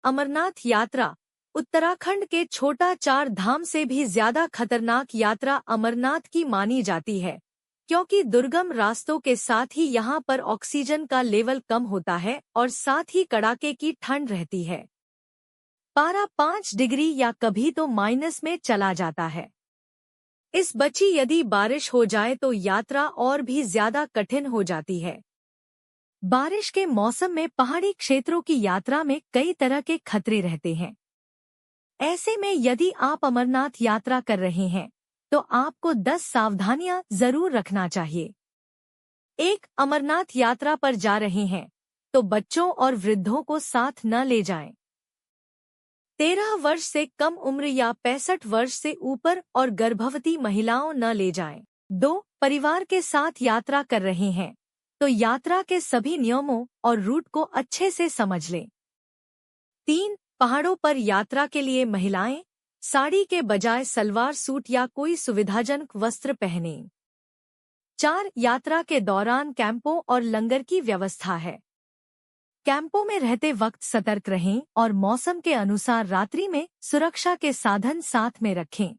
अमरनाथ यात्रा उत्तराखंड के छोटा चार धाम से भी ज्यादा खतरनाक यात्रा अमरनाथ की मानी जाती है, क्योंकि दुर्गम रास्तों के साथ ही यहाँ पर ऑक्सीजन का लेवल कम होता है और साथ ही कड़ाके की ठंड रहती है। पारा 5 डिग्री या कभी तो माइनस में चला जाता है। इस बची यदि बारिश हो जाए तो यात्रा और भी ज्यादा कठिन हो जाती है। बारिश के मौसम में पहाड़ी क्षेत्रों की यात्रा में कई तरह के खतरे रहते हैं। ऐसे में यदि आप अमरनाथ यात्रा कर रहे हैं तो आपको 10 सावधानियां जरूर रखना चाहिए। 1. अमरनाथ यात्रा पर जा रहे हैं तो बच्चों और वृद्धों को साथ न ले जाएं। 13 वर्ष से कम उम्र या 65 वर्ष से ऊपर और गर्भवती महिलाओं न ले जाएं। 2. परिवार के साथ यात्रा कर रहे हैं तो यात्रा के सभी नियमों और रूट को अच्छे से समझ लें। 3. पहाड़ों पर यात्रा के लिए महिलाएं साड़ी के बजाय सलवार सूट या कोई सुविधाजनक वस्त्र पहनें। 4. यात्रा के दौरान कैंपों और लंगर की व्यवस्था है। कैंपों में रहते वक्त सतर्क रहें और मौसम के अनुसार रात्रि में सुरक्षा के साधन साथ में रखें।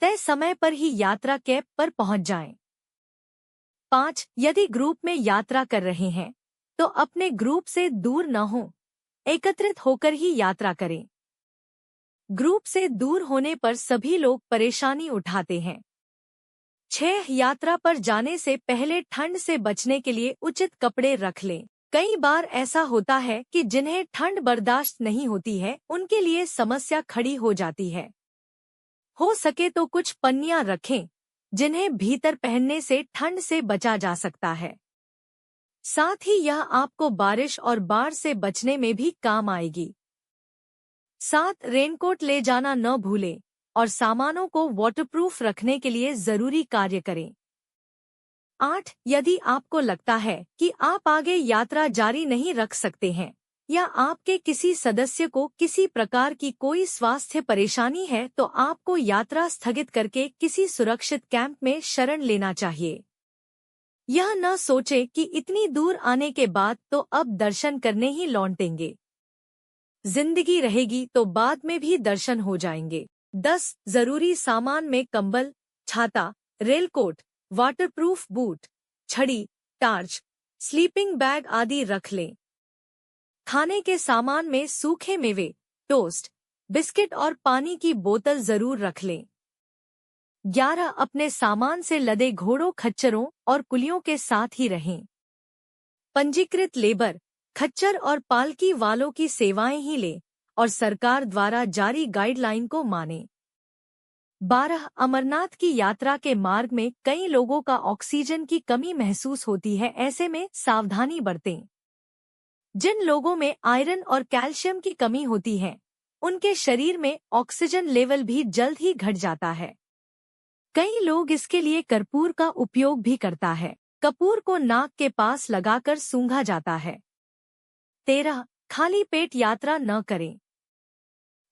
तय समय पर ही यात्रा कैंप पर पहुंच जाएं। 5. यदि ग्रुप में यात्रा कर रहे हैं तो अपने ग्रुप से दूर न हो, एकत्रित होकर ही यात्रा करें। ग्रुप से दूर होने पर सभी लोग परेशानी उठाते हैं। 6. यात्रा पर जाने से पहले ठंड से बचने के लिए उचित कपड़े रख लें। कई बार ऐसा होता है कि जिन्हें ठंड बर्दाश्त नहीं होती है उनके लिए समस्या खड़ी हो जाती है। हो सके तो कुछ पन्नियां रखें जिन्हें भीतर पहनने से ठंड से बचा जा सकता है। साथ ही यह आपको बारिश और बाढ़ से बचने में भी काम आएगी। 7. रेनकोट ले जाना न भूलें और सामानों को वाटरप्रूफ रखने के लिए जरूरी कार्य करें। 8. यदि आपको लगता है कि आप आगे यात्रा जारी नहीं रख सकते हैं या आपके किसी सदस्य को किसी प्रकार की कोई स्वास्थ्य परेशानी है तो आपको यात्रा स्थगित करके किसी सुरक्षित कैंप में शरण लेना चाहिए। यह न सोचे कि इतनी दूर आने के बाद तो अब दर्शन करने ही लौटेंगे। जिंदगी रहेगी तो बाद में भी दर्शन हो जाएंगे। 10. जरूरी सामान में कंबल, छाता, रेलकोट, वाटरप्रूफ बूट, छड़ी, टार्च, स्लीपिंग बैग आदि रख लें। खाने के सामान में सूखे मेवे, टोस्ट, बिस्किट और पानी की बोतल जरूर रख लें। 11. अपने सामान से लदे घोड़ों, खच्चरों और कुलियों के साथ ही रहें। पंजीकृत लेबर, खच्चर और पालकी वालों की सेवाएं ही लें और सरकार द्वारा जारी गाइडलाइन को मानें। 12. अमरनाथ की यात्रा के मार्ग में कई लोगों का ऑक्सीजन की कमी महसूस होती है, ऐसे में सावधानी बरतें। जिन लोगों में आयरन और कैल्शियम की कमी होती है उनके शरीर में ऑक्सीजन लेवल भी जल्द ही घट जाता है। कई लोग इसके लिए कर्पूर का उपयोग भी करता है। कपूर को नाक के पास लगाकर सूंघा जाता है। 13. खाली पेट यात्रा न करें।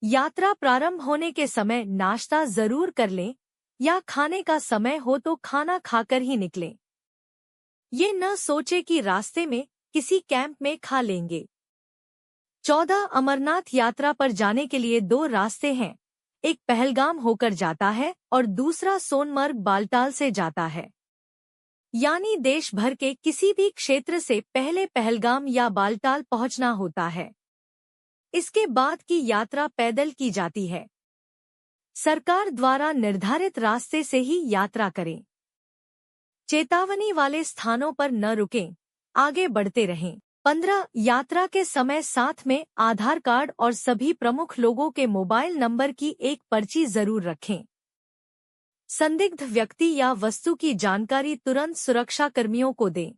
यात्रा प्रारंभ होने के समय नाश्ता जरूर कर लें या खाने का समय हो तो खाना खाकर ही निकलें। ये न सोचे कि रास्ते में किसी कैंप में खा लेंगे। 14. अमरनाथ यात्रा पर जाने के लिए 2 रास्ते हैं, एक पहलगाम होकर जाता है और दूसरा सोनमर्ग बालटाल से जाता है। यानी देश भर के किसी भी क्षेत्र से पहले पहलगाम या बालटाल पहुंचना होता है। इसके बाद की यात्रा पैदल की जाती है। सरकार द्वारा निर्धारित रास्ते से ही यात्रा करें। चेतावनी वाले स्थानों पर न रुकें, आगे बढ़ते रहें। 15. यात्रा के समय साथ में आधार कार्ड और सभी प्रमुख लोगों के मोबाइल नंबर की एक पर्ची जरूर रखें। संदिग्ध व्यक्ति या वस्तु की जानकारी तुरंत सुरक्षा कर्मियों को दें।